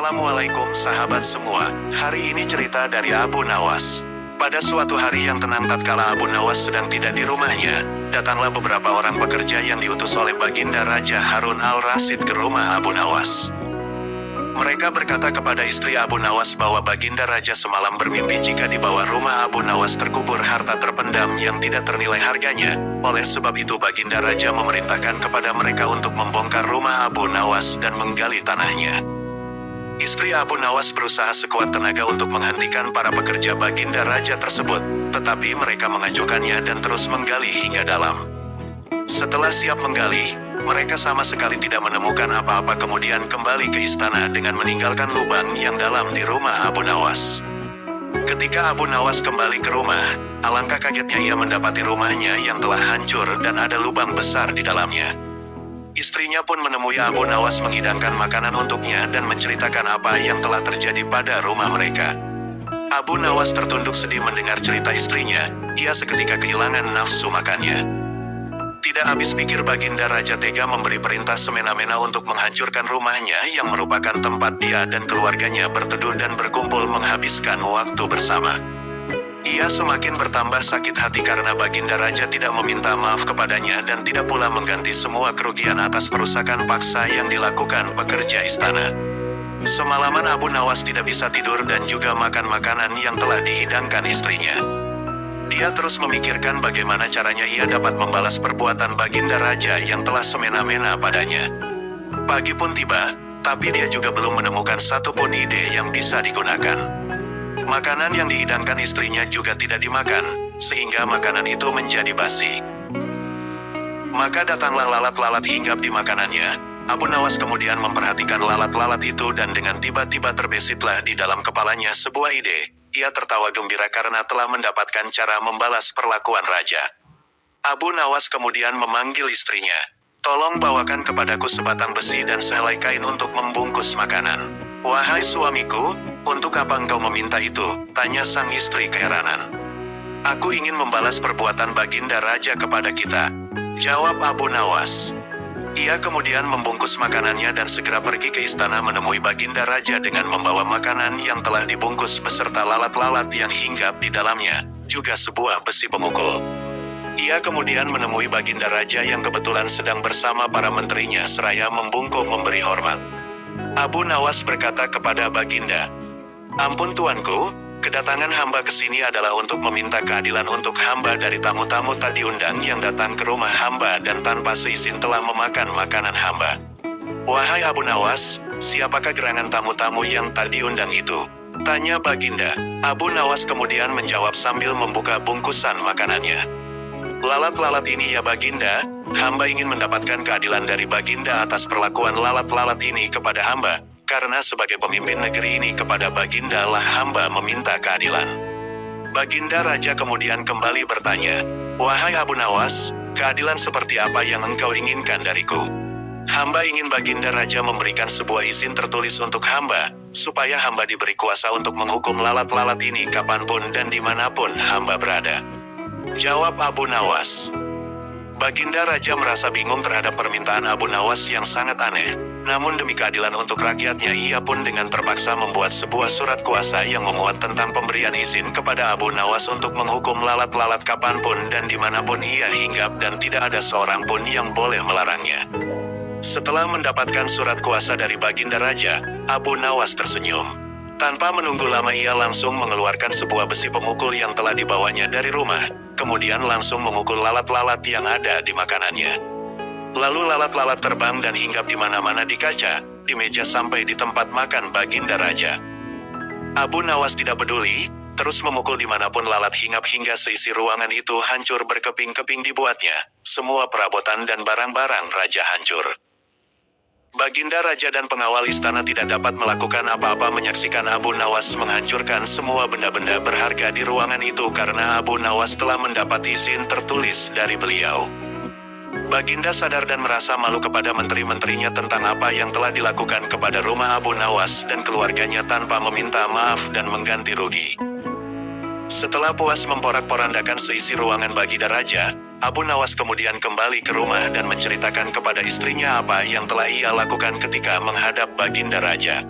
Assalamualaikum sahabat semua, hari ini cerita dari Abu Nawas. Pada suatu hari yang tenang tatkala Abu Nawas sedang tidak di rumahnya, datanglah beberapa orang pekerja yang diutus oleh Baginda Raja Harun al-Rasyid ke rumah Abu Nawas. Mereka berkata kepada istri Abu Nawas bahwa Baginda Raja semalam bermimpi jika di bawah rumah Abu Nawas terkubur harta terpendam yang tidak ternilai harganya. Oleh sebab itu Baginda Raja memerintahkan kepada mereka untuk membongkar rumah Abu Nawas dan menggali tanahnya. Istri Abu Nawas berusaha sekuat tenaga untuk menghentikan para pekerja Baginda Raja tersebut, tetapi mereka mengajukannya dan terus menggali hingga dalam. Setelah siap menggali, mereka sama sekali tidak menemukan apa-apa kemudian kembali ke istana dengan meninggalkan lubang yang dalam di rumah Abu Nawas. Ketika Abu Nawas kembali ke rumah, alangkah kagetnya ia mendapati rumahnya yang telah hancur dan ada lubang besar di dalamnya. Istrinya pun menemui Abu Nawas menghidangkan makanan untuknya dan menceritakan apa yang telah terjadi pada rumah mereka. Abu Nawas tertunduk sedih mendengar cerita istrinya, ia seketika kehilangan nafsu makannya. Tidak habis pikir Baginda Raja tega memberi perintah semena-mena untuk menghancurkan rumahnya yang merupakan tempat dia dan keluarganya berteduh dan berkumpul menghabiskan waktu bersama. Ia semakin bertambah sakit hati karena Baginda Raja tidak meminta maaf kepadanya dan tidak pula mengganti semua kerugian atas perusakan paksa yang dilakukan pekerja istana. Semalaman Abu Nawas tidak bisa tidur dan juga makan makanan yang telah dihidangkan istrinya. Dia terus memikirkan bagaimana caranya ia dapat membalas perbuatan Baginda Raja yang telah semena-mena padanya. Pagi pun tiba, tapi dia juga belum menemukan satupun ide yang bisa digunakan. Makanan yang dihidangkan istrinya juga tidak dimakan, sehingga makanan itu menjadi basi. Maka datanglah lalat-lalat hinggap di makanannya. Abu Nawas kemudian memperhatikan lalat-lalat itu dan dengan tiba-tiba terbesitlah di dalam kepalanya sebuah ide. Ia tertawa gembira karena telah mendapatkan cara membalas perlakuan raja. Abu Nawas kemudian memanggil istrinya. "Tolong bawakan kepadaku sebatang besi dan sehelai kain untuk membungkus makanan." "Wahai suamiku, untuk apa engkau meminta itu?" tanya sang istri keheranan. "Aku ingin membalas perbuatan Baginda Raja kepada kita," jawab Abu Nawas. Ia kemudian membungkus makanannya dan segera pergi ke istana menemui Baginda Raja dengan membawa makanan yang telah dibungkus beserta lalat-lalat yang hinggap di dalamnya, juga sebuah besi pemukul. Ia kemudian menemui Baginda Raja yang kebetulan sedang bersama para menterinya seraya membungkuk memberi hormat. Abu Nawas berkata kepada Baginda, "Ampun tuanku, kedatangan hamba ke sini adalah untuk meminta keadilan untuk hamba dari tamu-tamu tak diundang yang datang ke rumah hamba dan tanpa seizin telah memakan makanan hamba." "Wahai Abu Nawas, siapakah gerangan tamu-tamu yang tak diundang itu?" tanya Baginda. Abu Nawas kemudian menjawab sambil membuka bungkusan makanannya. "Lalat-lalat ini ya Baginda, hamba ingin mendapatkan keadilan dari Baginda atas perlakuan lalat-lalat ini kepada hamba. Karena sebagai pemimpin negeri ini kepada Baginda lah hamba meminta keadilan." Baginda Raja kemudian kembali bertanya, "Wahai Abu Nawas, keadilan seperti apa yang engkau inginkan dariku?" "Hamba ingin Baginda Raja memberikan sebuah izin tertulis untuk hamba, supaya hamba diberi kuasa untuk menghukum lalat-lalat ini kapanpun dan dimanapun hamba berada," jawab Abu Nawas. Baginda Raja merasa bingung terhadap permintaan Abu Nawas yang sangat aneh. Namun demi keadilan untuk rakyatnya ia pun dengan terpaksa membuat sebuah surat kuasa yang memuat tentang pemberian izin kepada Abu Nawas untuk menghukum lalat-lalat kapanpun dan dimanapun ia hinggap dan tidak ada seorang pun yang boleh melarangnya. Setelah mendapatkan surat kuasa dari Baginda Raja, Abu Nawas tersenyum. Tanpa menunggu lama ia langsung mengeluarkan sebuah besi pemukul yang telah dibawanya dari rumah, kemudian langsung memukul lalat-lalat yang ada di makanannya. Lalu lalat-lalat terbang dan hinggap di mana-mana di kaca, di meja sampai di tempat makan Baginda Raja. Abu Nawas tidak peduli, terus memukul dimanapun lalat hinggap hingga seisi ruangan itu hancur berkeping-keping dibuatnya. Semua perabotan dan barang-barang raja hancur. Baginda Raja dan pengawal istana tidak dapat melakukan apa-apa menyaksikan Abu Nawas menghancurkan semua benda-benda berharga di ruangan itu karena Abu Nawas telah mendapat izin tertulis dari beliau. Baginda sadar dan merasa malu kepada menteri-menterinya tentang apa yang telah dilakukan kepada rumah Abu Nawas dan keluarganya tanpa meminta maaf dan mengganti rugi. Setelah puas memporak-porandakan seisi ruangan Baginda Raja, Abu Nawas kemudian kembali ke rumah dan menceritakan kepada istrinya apa yang telah ia lakukan ketika menghadap Baginda Raja.